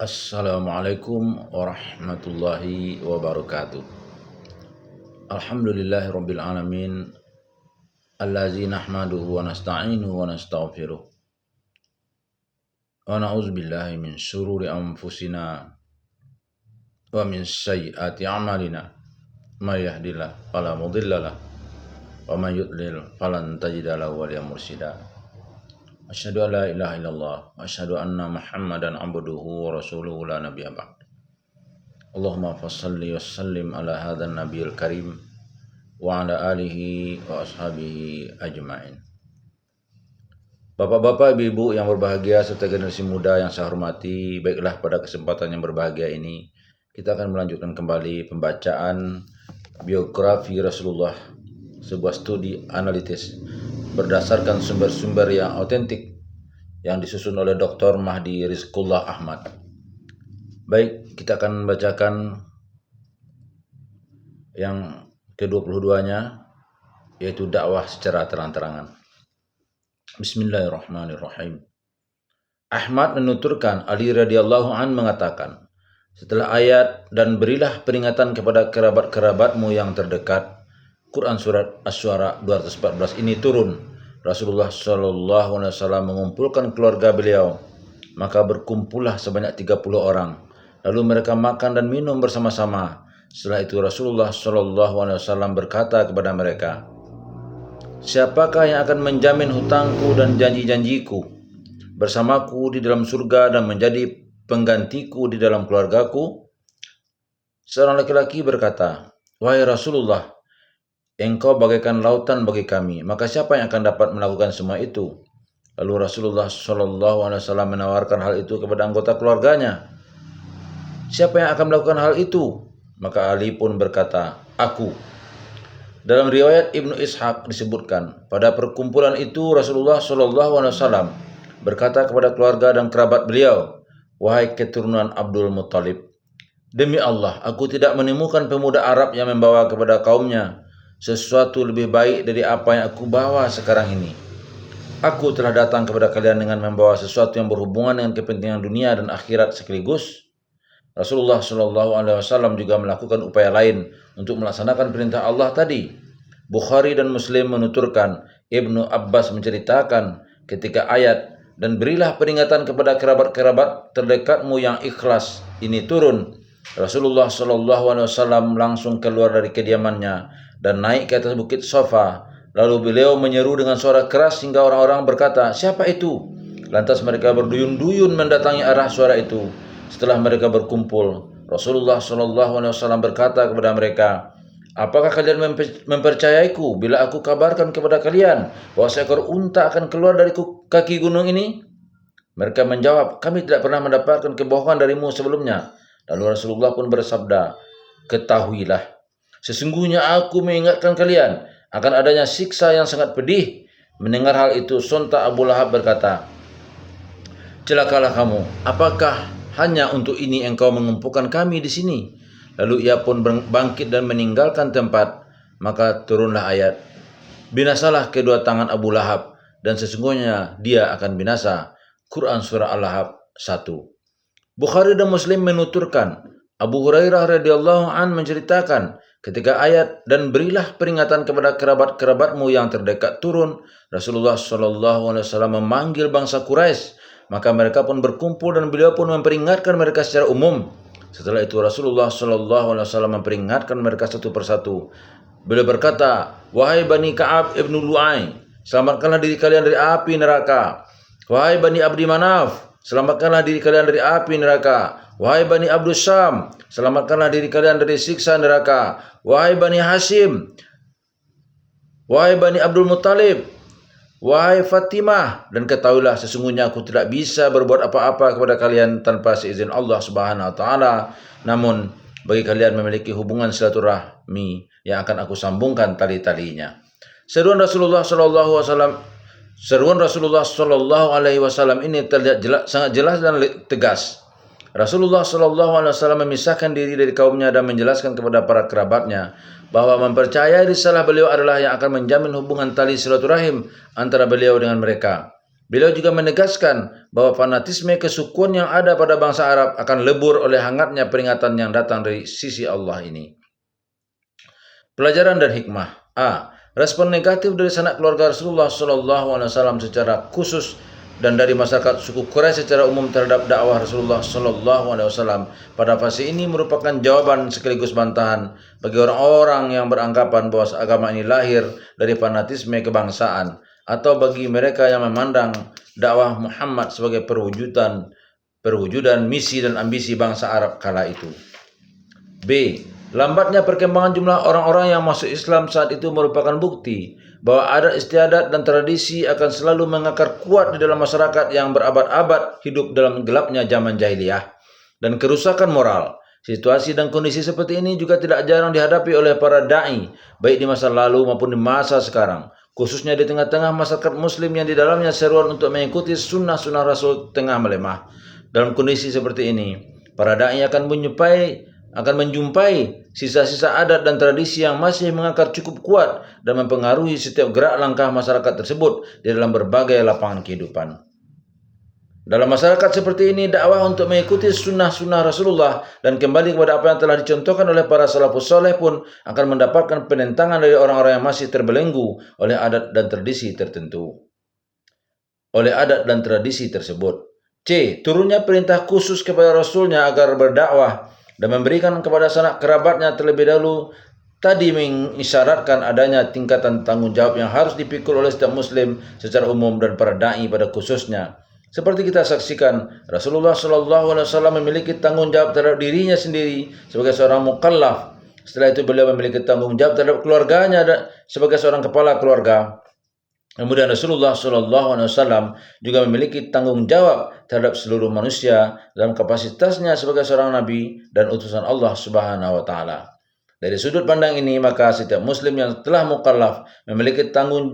Assalamualaikum warahmatullahi wabarakatuh. Alhamdulillahirabbil alamin. Allazi nahmaduhu wa nasta'inuhu wa nastaghfiruh. Wa na'udzubillahi min syururi anfusina wa min sayyiati a'malina. May yahdihillahu fala mudhillalah wa may yudlil falan tajida lahu waliyyan mursyida. Asyhadu an la ilaha illallah wa asyhadu anna Muhammadan abduhu wa rasuluhu la nabiyya ba'd. Allahumma fassalli wa sallim ala hadzal nabiyil karim wa ala alihi wa ashabihi ajmain. Bapak-bapak, ibu-ibu yang berbahagia serta generasi muda yang saya hormati, baiklah pada kesempatan yang berbahagia ini kita akan melanjutkan kembali pembacaan biografi Rasulullah, sebuah studi analitis berdasarkan sumber-sumber yang otentik yang disusun oleh Dr. Mahdi Rizqullah Ahmad. Baik, kita akan membacakan yang ke-22-nya, yaitu dakwah secara terang-terangan. Bismillahirrahmanirrahim. Ahmad menuturkan, Ali radhiyallahu an mengatakan, setelah ayat dan berilah peringatan kepada kerabat-kerabatmu yang terdekat, Quran surat Asy-Syu'ara 214 ini turun. Rasulullah SAW mengumpulkan keluarga beliau, maka berkumpullah sebanyak 30 orang. Lalu mereka makan dan minum bersama-sama. Setelah itu Rasulullah SAW berkata kepada mereka, siapakah yang akan menjamin hutangku dan janji-janjiku bersamaku di dalam surga dan menjadi penggantiku di dalam keluargaku? Seorang laki-laki berkata, wahai Rasulullah, engkau bagaikan lautan bagi kami, maka siapa yang akan dapat melakukan semua itu? Lalu Rasulullah SAW menawarkan hal itu kepada anggota keluarganya. Siapa yang akan melakukan hal itu? Maka Ali pun berkata, aku. Dalam riwayat Ibnu Ishaq disebutkan, pada perkumpulan itu Rasulullah SAW berkata kepada keluarga dan kerabat beliau, wahai keturunan Abdul Muttalib, demi Allah, aku tidak menemukan pemuda Arab yang membawa kepada kaumnya sesuatu lebih baik dari apa yang aku bawa sekarang ini. Aku telah datang kepada kalian dengan membawa sesuatu yang berhubungan dengan kepentingan dunia dan akhirat sekaligus. Rasulullah SAW juga melakukan upaya lain untuk melaksanakan perintah Allah tadi. Bukhari dan Muslim menuturkan, Ibnu Abbas menceritakan ketika ayat dan berilah peringatan kepada kerabat-kerabat terdekatmu yang ikhlas ini turun, Rasulullah SAW langsung keluar dari kediamannya dan naik ke atas bukit Safa. Lalu beliau menyeru dengan suara keras hingga orang-orang berkata, siapa itu? Lantas mereka berduyun-duyun mendatangi arah suara itu. Setelah mereka berkumpul, Rasulullah SAW berkata kepada mereka, apakah kalian mempercayaiku bila aku kabarkan kepada kalian bahwa seekor unta akan keluar dari kaki gunung ini? Mereka menjawab, kami tidak pernah mendapatkan kebohongan darimu sebelumnya. Lalu Rasulullah pun bersabda, ketahuilah, sesungguhnya aku mengingatkan kalian akan adanya siksa yang sangat pedih. Mendengar hal itu, sontak Abu Lahab berkata, celakalah kamu, apakah hanya untuk ini engkau mengumpulkan kami di sini? Lalu ia pun bangkit dan meninggalkan tempat. Maka turunlah ayat, binasalah kedua tangan Abu Lahab, dan sesungguhnya dia akan binasa. Quran surah Al-Lahab 1. Bukhari dan Muslim menuturkan, Abu Hurairah radhiyallahu an menceritakan, ketika ayat dan berilah peringatan kepada kerabat-kerabatmu yang terdekat turun, Rasulullah SAW memanggil bangsa Quraisy, maka mereka pun berkumpul dan beliau pun memperingatkan mereka secara umum. Setelah itu Rasulullah SAW memperingatkan mereka satu persatu. Beliau berkata, wahai Bani Ka'ab ibnu Lu'ay, selamatkanlah diri kalian dari api neraka. Wahai Bani Abdi Manaf, selamatkanlah diri kalian dari api neraka. Wahai Bani Abdus Syam, selamatkanlah diri kalian dari siksa neraka. Wahai Bani Hashim, wahai Bani Abdul Muttalib, wahai Fatimah, dan ketahuilah sesungguhnya aku tidak bisa berbuat apa-apa kepada kalian tanpa seizin Allah Subhanahu wa taala. Namun bagi kalian memiliki hubungan silaturahmi yang akan aku sambungkan tali-talinya. Seruan Rasulullah SAW ini terlihat sangat jelas dan tegas. Rasulullah SAW memisahkan diri dari kaumnya dan menjelaskan kepada para kerabatnya bahwa mempercayai risalah beliau adalah yang akan menjamin hubungan tali silaturahim antara beliau dengan mereka. Beliau juga menegaskan bahwa fanatisme kesukuan yang ada pada bangsa Arab akan lebur oleh hangatnya peringatan yang datang dari sisi Allah ini. Pelajaran dan hikmah. A. Respon negatif dari sanak keluarga Rasulullah SAW secara khusus dan dari masyarakat suku Quraisy secara umum terhadap dakwah Rasulullah SAW pada fase ini merupakan jawaban sekaligus bantahan bagi orang-orang yang beranggapan bahwa agama ini lahir dari fanatisme kebangsaan atau bagi mereka yang memandang dakwah Muhammad sebagai perwujudan misi dan ambisi bangsa Arab kala itu. B. Lambatnya perkembangan jumlah orang-orang yang masuk Islam saat itu merupakan bukti bahwa adat istiadat dan tradisi akan selalu mengakar kuat di dalam masyarakat yang berabad-abad hidup dalam gelapnya zaman jahiliyah dan kerusakan moral. Situasi dan kondisi seperti ini juga tidak jarang dihadapi oleh para da'i, baik di masa lalu maupun di masa sekarang, khususnya di tengah-tengah masyarakat muslim yang di dalamnya seruan untuk mengikuti sunnah-sunnah Rasul tengah melemah. Dalam kondisi seperti ini, para da'i akan menjumpai sisa-sisa adat dan tradisi yang masih mengakar cukup kuat dan mempengaruhi setiap gerak langkah masyarakat tersebut di dalam berbagai lapangan kehidupan. Dalam masyarakat seperti ini, dakwah untuk mengikuti sunnah-sunnah Rasulullah dan kembali kepada apa yang telah dicontohkan oleh para salafus soleh pun akan mendapatkan penentangan dari orang-orang yang masih terbelenggu oleh adat dan tradisi tersebut. C. Turunnya perintah khusus kepada Rasulnya agar berdakwah dan memberikan kepada sanak kerabatnya terlebih dahulu tadi mengisyaratkan adanya tingkatan tanggung jawab yang harus dipikul oleh setiap muslim secara umum dan para da'i pada khususnya. Seperti kita saksikan, Rasulullah SAW memiliki tanggung jawab terhadap dirinya sendiri sebagai seorang mukallaf. Setelah itu beliau memiliki tanggung jawab terhadap keluarganya sebagai seorang kepala keluarga. Kemudian Rasulullah SAW juga memiliki tanggung jawab terhadap seluruh manusia dalam kapasitasnya sebagai seorang nabi dan utusan Allah Subhanahu wa taala. Dari sudut pandang ini, maka setiap muslim yang telah mukallaf memiliki tanggung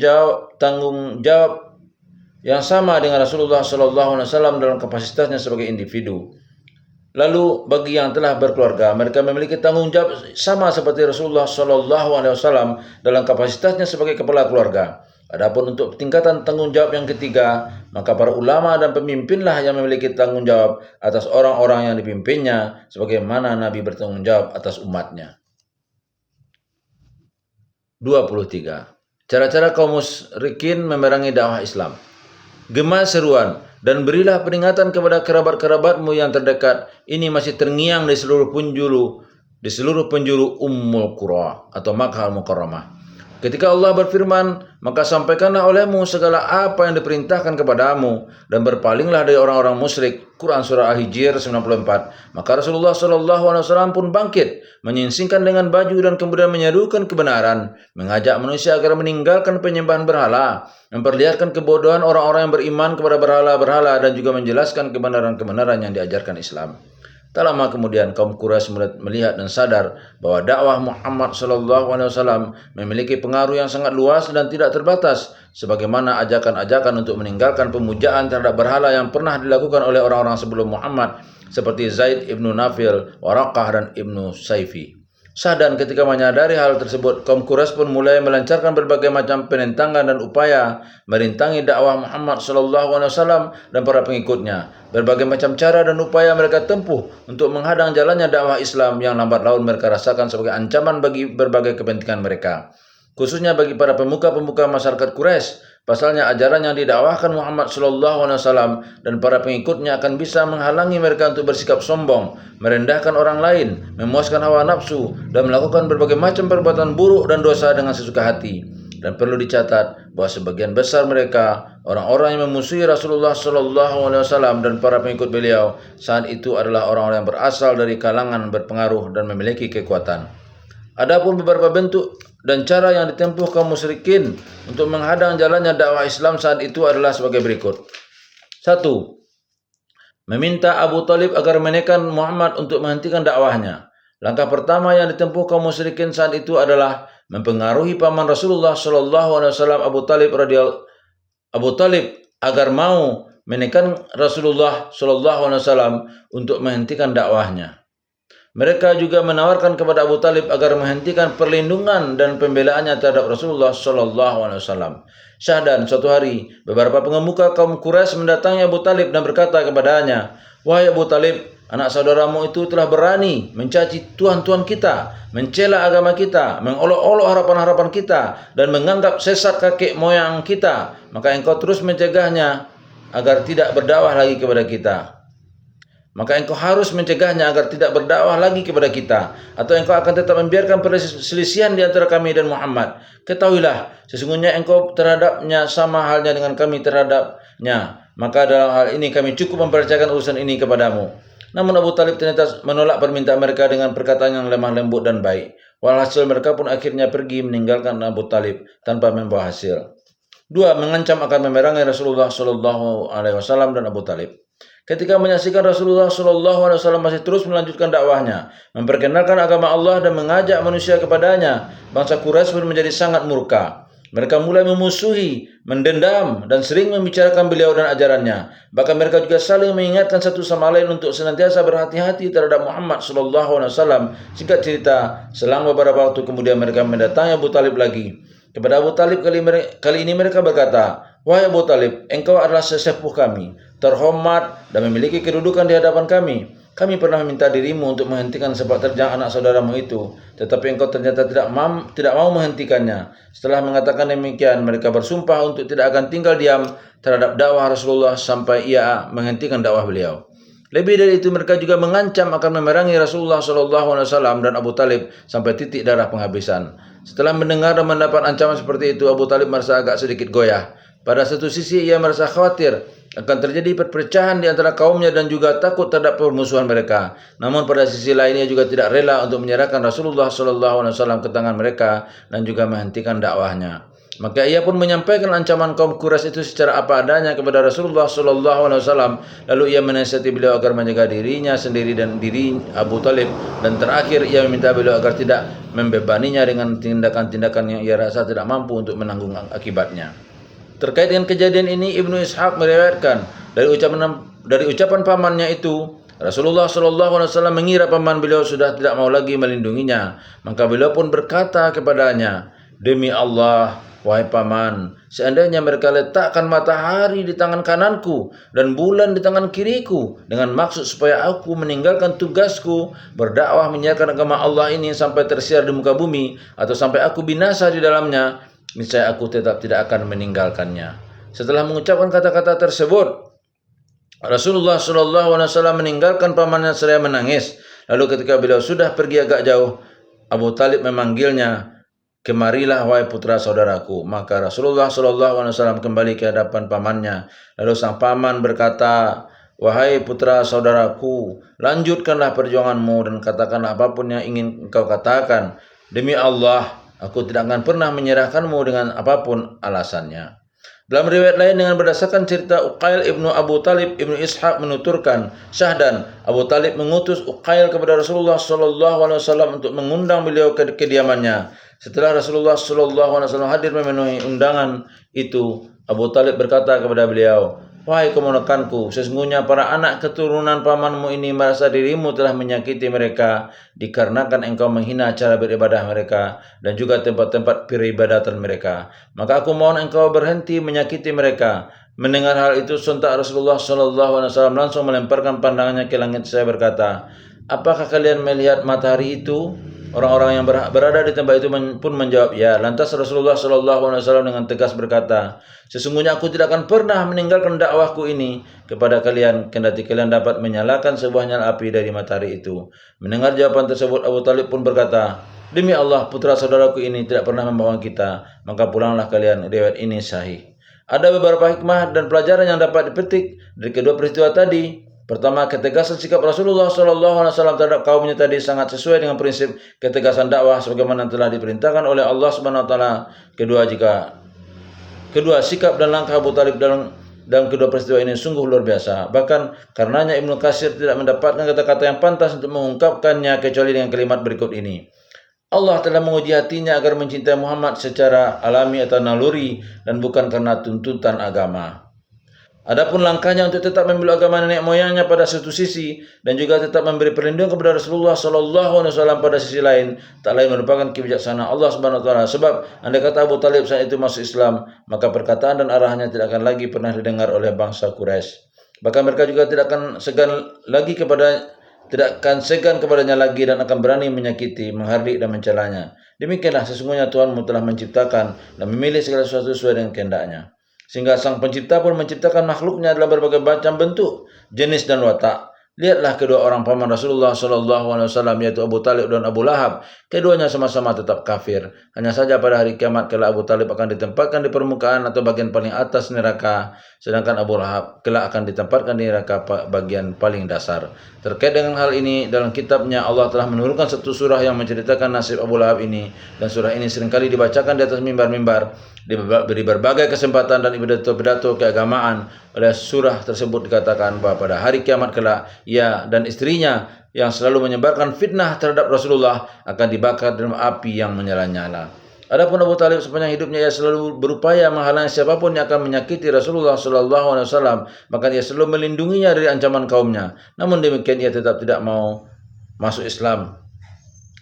jawab yang sama dengan Rasulullah SAW dalam kapasitasnya sebagai individu. Lalu bagi yang telah berkeluarga, mereka memiliki tanggung jawab sama seperti Rasulullah SAW dalam kapasitasnya sebagai kepala keluarga. Adapun untuk tingkatan tanggung jawab yang ketiga, maka para ulama dan pemimpinlah yang memiliki tanggung jawab atas orang-orang yang dipimpinnya, sebagaimana Nabi bertanggung jawab atas umatnya. 23. Cara-cara kaum musyrikin memerangi dakwah Islam. Gema seruan dan berilah peringatan kepada kerabat-kerabatmu yang terdekat. Ini masih terngiang di seluruh penjuru Ummul Qura atau Makkah Al-Mukarramah. Ketika Allah berfirman, maka sampaikanlah olehmu segala apa yang diperintahkan kepadamu dan berpalinglah dari orang-orang musyrik. Quran Surah Al-Hijr 94. Maka Rasulullah SAW pun bangkit, menyingsingkan dengan baju dan kemudian menyerukan kebenaran, mengajak manusia agar meninggalkan penyembahan berhala, memperlihatkan kebodohan orang-orang yang beriman kepada berhala-berhala dan juga menjelaskan kebenaran-kebenaran yang diajarkan Islam. Tak lama kemudian kaum Quraisy melihat dan sadar bahwa dakwah Muhammad SAW memiliki pengaruh yang sangat luas dan tidak terbatas, sebagaimana ajakan-ajakan untuk meninggalkan pemujaan terhadap berhala yang pernah dilakukan oleh orang-orang sebelum Muhammad seperti Zaid ibnu Nafil, Waraqah dan ibnu Saifi. Sadar ketika menyadari hal tersebut, kaum Quraisy pun mulai melancarkan berbagai macam penentangan dan upaya merintangi dakwah Muhammad SAW dan para pengikutnya. Berbagai macam cara dan upaya mereka tempuh untuk menghadang jalannya dakwah Islam yang lambat laun mereka rasakan sebagai ancaman bagi berbagai kepentingan mereka, khususnya bagi para pemuka-pemuka masyarakat Quraisy. Pasalnya ajaran yang didakwahkan Muhammad SAW dan para pengikutnya akan bisa menghalangi mereka untuk bersikap sombong, merendahkan orang lain, memuaskan hawa nafsu, dan melakukan berbagai macam perbuatan buruk dan dosa dengan sesuka hati. Dan perlu dicatat bahwa sebagian besar mereka, orang-orang yang memusuhi Rasulullah SAW dan para pengikut beliau, saat itu adalah orang-orang yang berasal dari kalangan berpengaruh dan memiliki kekuatan. Adapun beberapa bentuk dan cara yang ditempuh kaum musyrikin untuk menghadang jalannya dakwah Islam saat itu adalah sebagai berikut. 1. Meminta Abu Talib agar menekan Muhammad untuk menghentikan dakwahnya. Langkah pertama yang ditempuh kaum musyrikin saat itu adalah mempengaruhi paman Rasulullah SAW Abu Talib agar mau menekan Rasulullah SAW untuk menghentikan dakwahnya. Mereka juga menawarkan kepada Abu Talib agar menghentikan perlindungan dan pembelaannya terhadap Rasulullah Shallallahu Alaihi Wasallam. Syahdan, suatu hari, beberapa pengemuka kaum Quraisy mendatangi Abu Talib dan berkata kepadanya, "Wahai Abu Talib, anak saudaramu itu telah berani mencaci tuhan-tuhan kita, mencela agama kita, mengolok-olok harapan-harapan kita, dan menganggap sesat kakek moyang kita. Maka engkau terus mencegahnya agar tidak berdakwah lagi kepada kita. Maka engkau harus mencegahnya agar tidak berdakwah lagi kepada kita, atau engkau akan tetap membiarkan perselisihan di antara kami dan Muhammad. Ketahuilah, sesungguhnya engkau terhadapnya sama halnya dengan kami terhadapnya. Maka dalam hal ini kami cukup mempercayakan urusan ini kepadamu." Namun Abu Talib ternyata menolak permintaan mereka dengan perkataan yang lemah lembut dan baik. Walhasil mereka pun akhirnya pergi meninggalkan Abu Talib tanpa membawa hasil. 2. Mengancam akan memerangi Rasulullah Shallallahu Alaihi Wasallam dan Abu Talib. Ketika menyaksikan Rasulullah Shallallahu Alaihi Wasallam masih terus melanjutkan dakwahnya, memperkenalkan agama Allah dan mengajak manusia kepadanya, bangsa Quraisy pun menjadi sangat murka. Mereka mulai memusuhi, mendendam, dan sering membicarakan beliau dan ajarannya. Bahkan mereka juga saling mengingatkan satu sama lain untuk senantiasa berhati-hati terhadap Muhammad Shallallahu Alaihi Wasallam. Singkat cerita, selang beberapa waktu kemudian mereka mendatangi Abu Talib lagi. Kepada Abu Talib kali ini mereka berkata, "Wahai Abu Talib, engkau adalah sesepuh kami, terhormat dan memiliki kedudukan di hadapan kami. Kami pernah meminta dirimu untuk menghentikan sepak terjang anak saudaramu itu, tetapi engkau ternyata tidak mau menghentikannya." Setelah mengatakan demikian, mereka bersumpah untuk tidak akan tinggal diam terhadap dakwah Rasulullah sampai ia menghentikan dakwah beliau. Lebih dari itu, mereka juga mengancam akan memerangi Rasulullah SAW dan Abu Talib sampai titik darah penghabisan. Setelah mendengar dan mendapat ancaman seperti itu, Abu Talib merasa agak sedikit goyah. Pada satu sisi ia merasa khawatir akan terjadi perpecahan di antara kaumnya dan juga takut terhadap permusuhan mereka. Namun pada sisi lain ia juga tidak rela untuk menyerahkan Rasulullah SAW ke tangan mereka dan juga menghentikan dakwahnya. Maka ia pun menyampaikan ancaman kaum Quraisy itu secara apa adanya kepada Rasulullah SAW. Lalu ia menasihati beliau agar menjaga dirinya sendiri dan diri Abu Talib. Dan terakhir ia meminta beliau agar tidak membebaninya dengan tindakan-tindakan yang ia rasa tidak mampu untuk menanggung akibatnya. Terkait dengan kejadian ini, Ibnu Ishaq meriwayatkan dari ucapan pamannya itu, Rasulullah SAW mengira paman beliau sudah tidak mau lagi melindunginya. Maka beliau pun berkata kepadanya, "Demi Allah, wahai paman, seandainya mereka letakkan matahari di tangan kananku dan bulan di tangan kiriku dengan maksud supaya aku meninggalkan tugasku berdakwah menyiarkan agama Allah ini sampai tersiar di muka bumi atau sampai aku binasa di dalamnya, niscaya aku tetap tidak akan meninggalkannya." Setelah mengucapkan kata-kata tersebut, Rasulullah SAW meninggalkan pamannya seraya menangis. Lalu ketika beliau sudah pergi agak jauh, Abu Talib memanggilnya, "Kemarilah wahai putra saudaraku." Maka Rasulullah SAW kembali ke hadapan pamannya. Lalu sang paman berkata, "Wahai putra saudaraku, lanjutkanlah perjuanganmu dan katakanlah apapun yang ingin engkau katakan. Demi Allah, aku tidak akan pernah menyerahkanmu dengan apapun alasannya." Dalam riwayat lain dengan berdasarkan cerita Uqail ibnu Abu Talib, Ibnu Ishaq menuturkan, Syahdan, Abu Talib mengutus Uqail kepada Rasulullah SAW untuk mengundang beliau ke kediamannya. Setelah Rasulullah SAW hadir memenuhi undangan itu, Abu Talib berkata kepada beliau, "Wahai keponakanku, sesungguhnya para anak keturunan pamanmu ini merasa dirimu telah menyakiti mereka dikarenakan engkau menghina cara beribadah mereka dan juga tempat-tempat peribadatan mereka. Maka aku mohon engkau berhenti menyakiti mereka." Mendengar hal itu, sontak Rasulullah SAW langsung melemparkan pandangannya ke langit saya berkata, "Apakah kalian melihat matahari itu?" Orang-orang yang berada di tempat itu pun menjawab, "Ya." Lantas Rasulullah SAW dengan tegas berkata, "Sesungguhnya aku tidak akan pernah meninggalkan dakwahku ini kepada kalian, kendati kalian dapat menyalakan sebuah nyala api dari matahari itu." Mendengar jawaban tersebut, Abu Talib pun berkata, "Demi Allah, putra saudaraku ini tidak pernah membohongi kita, maka pulanglah kalian." Riwayat ini sahih. Ada beberapa hikmah dan pelajaran yang dapat dipetik dari kedua peristiwa tadi. Pertama, ketegasan sikap Rasulullah SAW terhadap kaumnya tadi sangat sesuai dengan prinsip ketegasan dakwah sebagaimana telah diperintahkan oleh Allah Subhanahu wa taala. Kedua, sikap dan langkah Abu Talib dalam kedua peristiwa ini sungguh luar biasa. Bahkan karenanya Ibnu Katsir tidak mendapatkan kata-kata yang pantas untuk mengungkapkannya kecuali dengan kalimat berikut ini. Allah telah menguji hatinya agar mencintai Muhammad secara alami atau naluri dan bukan karena tuntutan agama. Adapun langkahnya untuk tetap membela agama nenek moyangnya pada satu sisi dan juga tetap memberi perlindungan kepada Rasulullah sallallahu alaihi wasallam pada sisi lain, tak lain merupakan kebijaksanaan Allah Subhanahu wa taala. Sebab andai kata Abu Talib saat itu masuk Islam, maka perkataan dan arahannya tidak akan lagi pernah didengar oleh bangsa Quraisy. Bahkan mereka juga tidak akan segan kepadanya lagi dan akan berani menyakiti, menghardik dan mencelanya. Demikianlah sesungguhnya Tuhanmu telah menciptakan dan memilih segala sesuatu sesuai dengan kehendaknya. Sehingga sang pencipta pun menciptakan makhluknya dalam berbagai macam bentuk, jenis dan watak. Lihatlah kedua orang paman Rasulullah SAW, yaitu Abu Talib dan Abu Lahab. Keduanya sama-sama tetap kafir. Hanya saja pada hari kiamat kelak Abu Talib akan ditempatkan di permukaan atau bagian paling atas neraka, sedangkan Abu Lahab kelak akan ditempatkan di neraka bagian paling dasar. Terkait dengan hal ini, dalam kitabnya Allah telah menurunkan satu surah yang menceritakan nasib Abu Lahab ini, dan surah ini seringkali dibacakan di atas mimbar-mimbar, di berbagai kesempatan dan pidato keagamaan. Pada surah tersebut dikatakan bahwa pada hari kiamat kelak ia dan istrinya yang selalu menyebarkan fitnah terhadap Rasulullah akan dibakar dalam api yang menyala-nyala. Adapun Abu Talib sepanjang hidupnya ia selalu berupaya menghalangi siapapun yang akan menyakiti Rasulullah SAW, maka ia selalu melindunginya dari ancaman kaumnya. Namun demikian ia tetap tidak mau masuk Islam.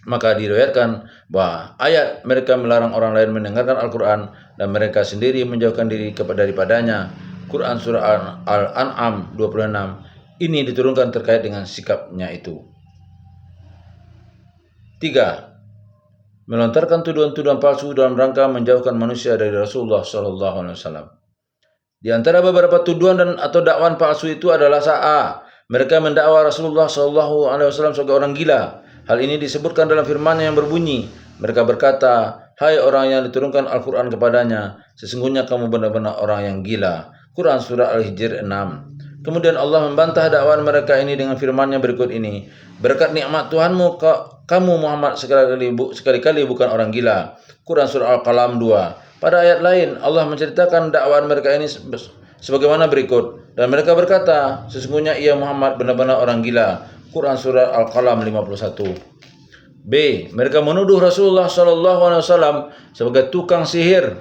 Maka diriwayatkan bahwa ayat mereka melarang orang lain mendengarkan Al-Quran dan mereka sendiri menjauhkan diri daripadanya. Quran surah Al-An'am 26 ini diturunkan terkait dengan sikapnya itu. 3. Melontarkan tuduhan-tuduhan palsu dalam rangka menjauhkan manusia dari Rasulullah SAW. Di antara beberapa tuduhan dan atau dakwaan palsu itu adalah mereka mendakwa Rasulullah SAW sebagai orang gila. Hal ini disebutkan dalam firman-Nya yang berbunyi, mereka berkata, hai orang yang diturunkan Al-Quran kepadanya, sesungguhnya kamu benar-benar orang yang gila. Quran surah Al-Hijr 6. Kemudian Allah membantah dakwaan mereka ini dengan firman-Nya berikut ini, berkat nikmat Tuhanmu, kamu Muhammad sekali-kali bukan orang gila. Quran surah Al-Qalam 2. Pada ayat lain, Allah menceritakan dakwaan mereka ini sebagaimana berikut. Dan mereka berkata, sesungguhnya ia Muhammad benar-benar orang gila. Quran surah Al-Qalam 51. B. Mereka menuduh Rasulullah SAW sebagai tukang sihir.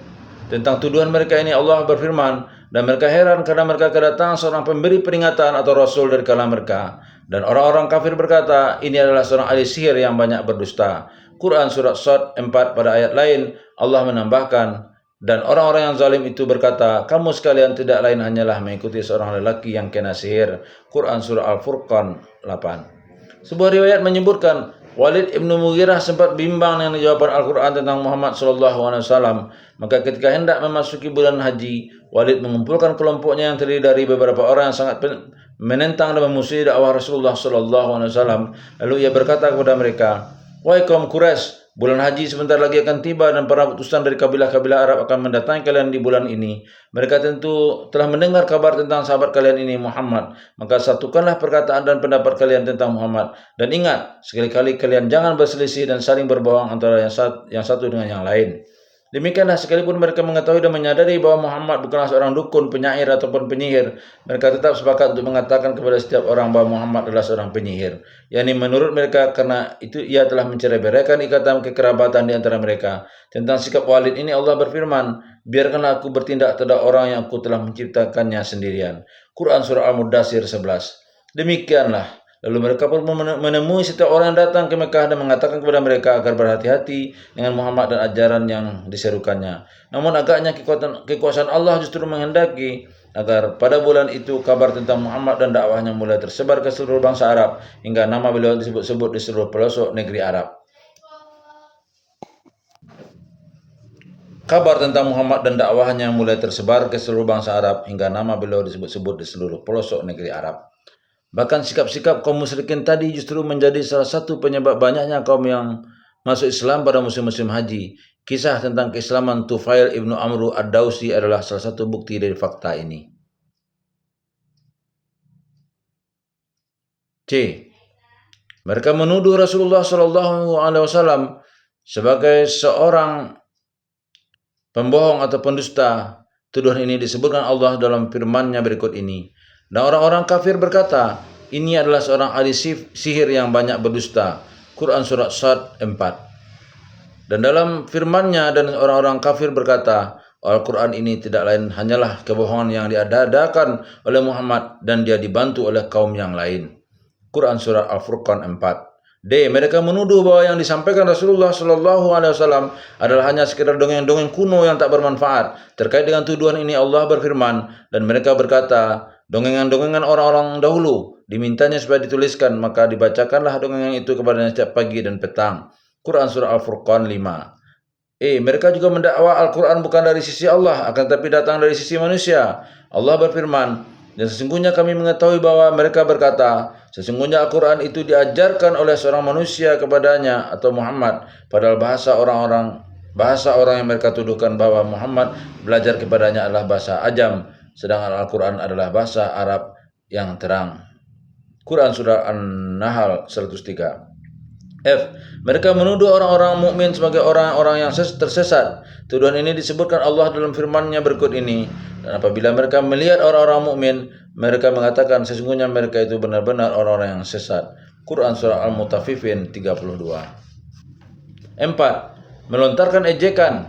Tentang tuduhan mereka ini Allah berfirman, dan mereka heran karena mereka kedatangan seorang pemberi peringatan atau rasul dari kalangan mereka. Dan orang-orang kafir berkata, ini adalah seorang ahli sihir yang banyak berdusta. Quran surat Shad 4 pada ayat lain Allah menambahkan, dan orang-orang yang zalim itu berkata, kamu sekalian tidak lain hanyalah mengikuti seorang lelaki yang kena sihir. Quran surah Al-Furqan 8. Sebuah riwayat menyebutkan Walid ibn Mughirah sempat bimbang dengan jawaban Al-Quran tentang Muhammad SAW. Maka ketika hendak memasuki bulan haji, Walid mengumpulkan kelompoknya yang terdiri dari beberapa orang yang sangat menentang dan memusuhi dakwah Rasulullah SAW. Lalu ia berkata kepada mereka, wahai kaum Quraisy, bulan haji sebentar lagi akan tiba dan para utusan dari kabilah-kabilah Arab akan mendatangi kalian di bulan ini. Mereka tentu telah mendengar kabar tentang sahabat kalian ini Muhammad. Maka satukanlah perkataan dan pendapat kalian tentang Muhammad. Dan ingat, sekali-kali kalian jangan berselisih dan saling berbohong antara yang satu dengan yang lain. Demikianlah sekalipun mereka mengetahui dan menyadari bahwa Muhammad bukanlah seorang dukun, penyair ataupun penyihir, mereka tetap sepakat untuk mengatakan kepada setiap orang bahwa Muhammad adalah seorang penyihir. Yani menurut mereka karena itu ia telah mencerai-beraikan ikatan kekerabatan di antara mereka. Tentang sikap Walid ini Allah berfirman, biarkanlah aku bertindak terhadap orang yang aku telah menciptakannya sendirian. Quran surah Al-Mudathir 11. Demikianlah. Lalu mereka pun menemui setiap orang yang datang ke Mekah dan mengatakan kepada mereka agar berhati-hati dengan Muhammad dan ajaran yang diserukannya. Namun agaknya kekuasaan Allah justru menghendaki agar pada bulan itu kabar tentang Muhammad dan dakwahnya mulai tersebar ke seluruh bangsa Arab hingga nama beliau disebut-sebut di seluruh pelosok negeri Arab. Kabar tentang Muhammad dan dakwahnya mulai tersebar ke seluruh bangsa Arab hingga nama beliau disebut-sebut di seluruh pelosok negeri Arab. Bahkan sikap-sikap kaum musyrikin tadi justru menjadi salah satu penyebab banyaknya kaum yang masuk Islam pada musim-musim haji. Kisah tentang keislaman Tufail ibnu Amru ad-Dausi adalah salah satu bukti dari fakta ini. C. Mereka menuduh Rasulullah SAW sebagai seorang pembohong atau pendusta. Tuduhan ini disebutkan Allah dalam firman-Nya berikut ini. Dan orang-orang kafir berkata, ini adalah seorang ahli sihir yang banyak berdusta. Quran surat Shad 4. Dan dalam firman-Nya dan orang-orang kafir berkata, Al-Quran ini tidak lain hanyalah kebohongan yang diadakan oleh Muhammad dan dia dibantu oleh kaum yang lain. Quran Surah Al-Furqan 4. D. Mereka menuduh bahwa yang disampaikan Rasulullah Shallallahu Alaihi Wasallam adalah hanya sekedar dongeng-dongeng kuno yang tak bermanfaat. Terkait dengan tuduhan ini Allah berfirman, dan mereka berkata, dongengan-dongengan orang-orang dahulu dimintanya supaya dituliskan, maka dibacakanlah dongengan itu kepadanya setiap pagi dan petang. Quran Surah Al-Furqan 5. Mereka juga mendakwa Al-Quran bukan dari sisi Allah, akan tetapi datang dari sisi manusia. Allah berfirman, dan sesungguhnya kami mengetahui bahwa mereka berkata, sesungguhnya Al-Quran itu diajarkan oleh seorang manusia kepadanya atau Muhammad, padahal bahasa orang yang mereka tuduhkan bahwa Muhammad belajar kepadanya adalah bahasa Ajam, sedangkan Al-Quran adalah bahasa Arab yang terang. Quran Surah An-Nahl 103. F. Mereka menuduh orang-orang mukmin sebagai orang-orang yang tersesat. Tuduhan ini disebutkan Allah dalam firman-Nya berikut ini. Dan apabila mereka melihat orang-orang mukmin, mereka mengatakan sesungguhnya mereka itu benar-benar orang-orang yang sesat. Quran Surah Al-Mutaffifin 32. 4. Melontarkan ejekan,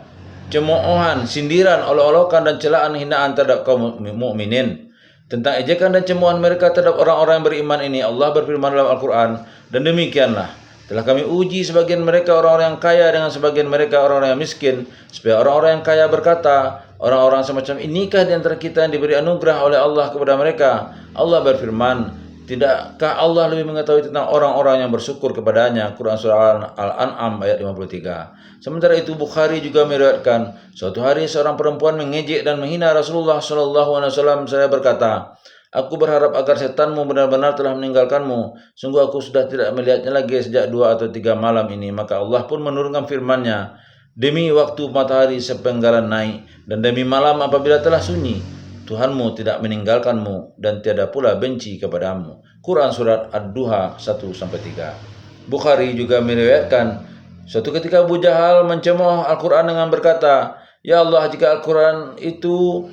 cemoohan, sindiran, olok-olokan dan celaan hinaan terhadap kaum mukminin. Tentang ejekan dan cemoohan mereka terhadap orang-orang yang beriman ini, Allah berfirman dalam Al-Quran, dan demikianlah telah kami uji sebagian mereka orang-orang yang kaya dengan sebagian mereka orang-orang yang miskin, supaya orang-orang yang kaya berkata, orang-orang semacam inikah di antara kita yang diberi anugerah oleh Allah kepada mereka? Allah berfirman, tidakkah Allah lebih mengetahui tentang orang-orang yang bersyukur kepadanya? Quran Surah Al-An'am ayat 53. Sementara itu Bukhari juga meriwayatkan, suatu hari seorang perempuan mengejek dan menghina Rasulullah SAW. Saya berkata, aku berharap agar setanmu benar-benar telah meninggalkanmu. Sungguh aku sudah tidak melihatnya lagi sejak 2 atau 3 malam ini. Maka Allah pun menurunkan firman-Nya, demi waktu matahari sepenggalan naik, dan demi malam apabila telah sunyi, Tuhanmu tidak meninggalkanmu dan tiada pula benci kepadamu. Quran Surat Ad-Duha 1-3. Bukhari juga meriwayatkan, suatu ketika Abu Jahal mencemooh Al-Quran dengan berkata, ya Allah, jika Al-Quran itu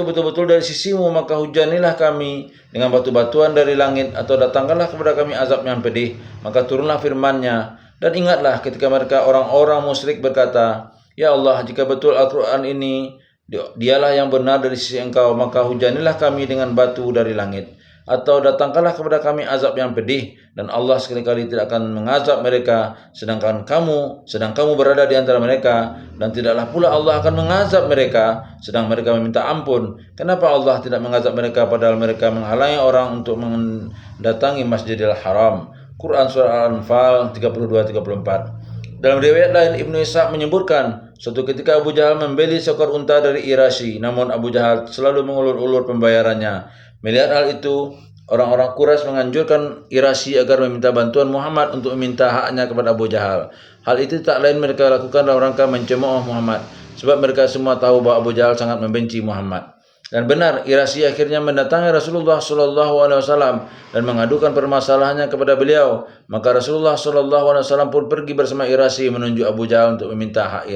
betul-betul dari sisimu, maka hujanilah kami dengan batu-batuan dari langit, atau datangkanlah kepada kami azab yang pedih. Maka turunlah firman-Nya, dan ingatlah ketika mereka orang-orang musyrik berkata, ya Allah, jika betul Al-Quran ini dialah yang benar dari sisi Engkau, maka hujanilah kami dengan batu dari langit, atau datangkanlah kepada kami azab yang pedih. Dan Allah sekali-kali tidak akan mengazab mereka sedang kamu berada di antara mereka, dan tidaklah pula Allah akan mengazab mereka sedang mereka meminta ampun. Kenapa Allah tidak mengazab mereka padahal mereka menghalangi orang untuk mendatangi Masjidil Haram? Quran Surah Al-Anfal 32-34. Dalam riwayat lain, Ibnu Ishaq menyebutkan, suatu ketika Abu Jahal membeli seekor unta dari Irasy, namun Abu Jahal selalu mengulur-ulur pembayarannya. Melihat hal itu, orang-orang Quraisy menganjurkan Irasy agar meminta bantuan Muhammad untuk meminta haknya kepada Abu Jahal. Hal itu tak lain mereka lakukan dalam rangka mencemooh Muhammad, sebab mereka semua tahu bahwa Abu Jahal sangat membenci Muhammad. Dan benar, Irasy akhirnya mendatangi Rasulullah SAW dan mengadukan permasalahannya kepada beliau. Maka Rasulullah SAW pun pergi bersama Irasy menuju Abu Jahal untuk meminta hak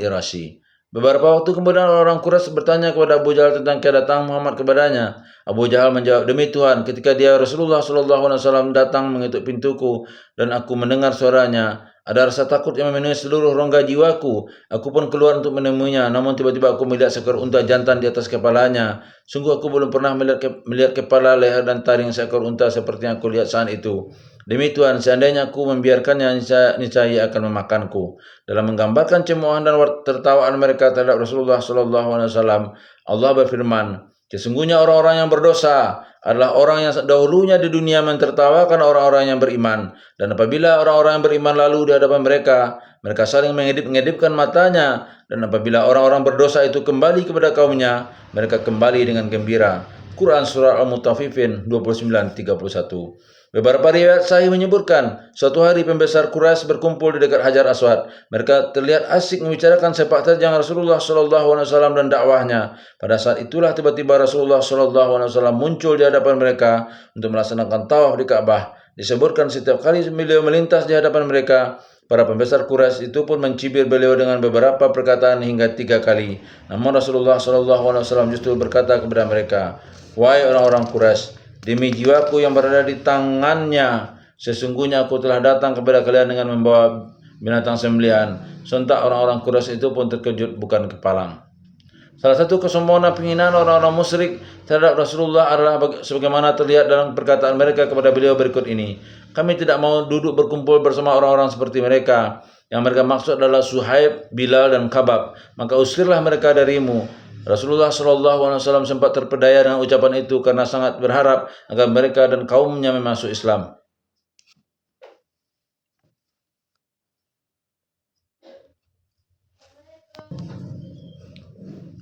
Irasy. Beberapa waktu kemudian orang Quraisy bertanya kepada Abu Jahal tentang kedatangan Muhammad kepadanya. Abu Jahal menjawab, demi Tuhan, ketika dia Rasulullah SAW datang mengetuk pintuku dan aku mendengar suaranya, ada rasa takut yang memenuhi seluruh rongga jiwaku. Aku pun keluar untuk menemuinya, namun tiba-tiba aku melihat seekor unta jantan di atas kepalanya. Sungguh aku belum pernah melihat kepala, leher dan taring seekor unta seperti yang aku lihat saat itu. Demi Tuhan, seandainya aku membiarkannya, niscaya akan memakanku. Dalam menggambarkan cemoohan dan tertawaan mereka terhadap Rasulullah SAW, Allah berfirman, sesungguhnya orang-orang yang berdosa adalah orang yang dahulunya di dunia mentertawakan orang-orang yang beriman. Dan apabila orang-orang yang beriman lalu di hadapan mereka saling mengedip-ngedipkan matanya. Dan apabila orang-orang berdosa itu kembali kepada kaumnya, mereka kembali dengan gembira. Quran Surah Al-Mutaffifin 29-31. Beberapa riwayat sahih menyebutkan, suatu hari pembesar Quraisy berkumpul di dekat Hajar Aswad. Mereka terlihat asik membicarakan sepak terjang Rasulullah SAW dan dakwahnya. Pada saat itulah tiba-tiba Rasulullah SAW muncul di hadapan mereka untuk melaksanakan tawaf di Ka'bah. Disebutkan setiap kali beliau melintas di hadapan mereka, para pembesar Quraisy itu pun mencibir beliau dengan beberapa perkataan hingga 3 kali. Namun Rasulullah SAW justru berkata kepada mereka, wahai orang-orang Quraisy, demi jiwaku yang berada di tangannya, sesungguhnya aku telah datang kepada kalian dengan membawa binatang sembelihan. Sontak orang-orang Quraisy itu pun terkejut bukan kepalang. Salah satu kesombongan dan penghinaan orang-orang musyrik terhadap Rasulullah adalah sebagaimana terlihat dalam perkataan mereka kepada beliau berikut ini. Kami tidak mau duduk berkumpul bersama orang-orang seperti mereka. Yang mereka maksud adalah Suhaib, Bilal, dan Kabab. Maka usirlah mereka darimu. Rasulullah SAW sempat terpedaya dengan ucapan itu karena sangat berharap agar mereka dan kaumnya masuk Islam.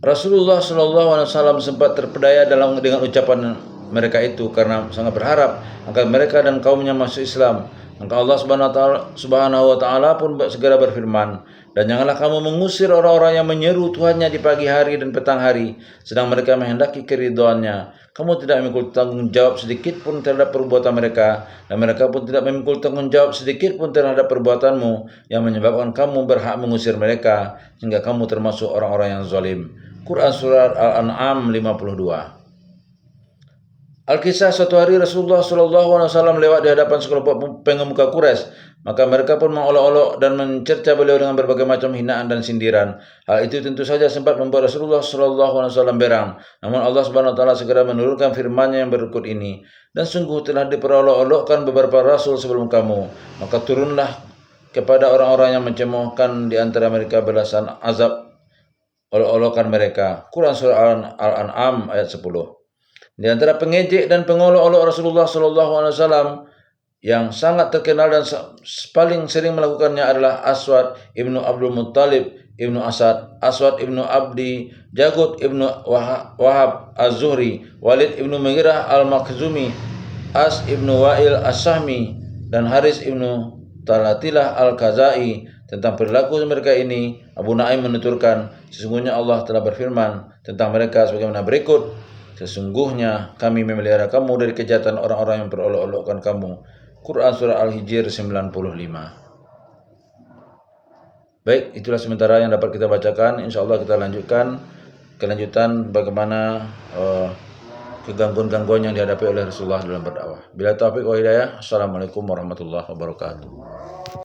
Rasulullah SAW sempat terpedaya dengan ucapan mereka itu karena sangat berharap agar mereka dan kaumnya masuk Islam. Maka Allah Subhanahu wa taala pun segera berfirman, dan janganlah kamu mengusir orang-orang yang menyeru Tuhannya di pagi hari dan petang hari, sedang mereka menghendaki keridhaannya. Kamu tidak memikul tanggung jawab sedikit pun terhadap perbuatan mereka, dan mereka pun tidak memikul tanggung jawab sedikit pun terhadap perbuatanmu yang menyebabkan kamu berhak mengusir mereka, sehingga kamu termasuk orang-orang yang zalim. Quran Surat Al-An'am 52. Al-Kisah, suatu hari Rasulullah SAW lewat di hadapan sekelompok pengemuka Quraisy. Maka mereka pun mengolok-olok dan mencerca beliau dengan berbagai macam hinaan dan sindiran. Hal itu tentu saja sempat membuat Rasulullah SAW berang. Namun Allah Subhanahu Wa Taala segera menurunkan firman-Nya yang berikut ini. Dan sungguh telah diperolok-olokkan beberapa rasul sebelum kamu. Maka turunlah kepada orang-orang yang mencemohkan di antara mereka belasan azab olok-olokan mereka. Quran Surah Al-An'am ayat 10. Di antara pengejek dan pengolok-olok Rasulullah SAW yang sangat terkenal dan paling sering melakukannya adalah Aswad ibnu Abdul Muttalib ibnu Asad, Aswad ibnu Abdi Jagut ibnu Wahab Az-Zuhri, Walid ibnu Mughirah Al-Makhzumi, As ibnu Wa'il As-Sahmi, dan Haris ibnu Talatilah Al-Khazai. Tentang perilaku mereka ini, Abu Naim menuturkan, sesungguhnya Allah telah berfirman tentang mereka sebagaimana berikut, sesungguhnya kami memelihara kamu dari kejahatan orang-orang yang berolok-olokkan kamu. Quran Surah Al-Hijr 95. Baik, itulah sementara yang dapat kita bacakan. InsyaAllah kita lanjutkan kelanjutan bagaimana kegangguan-gangguan yang dihadapi oleh Rasulullah dalam berdakwah. Bila taufiq wa hidayah, Assalamualaikum warahmatullahi wabarakatuh.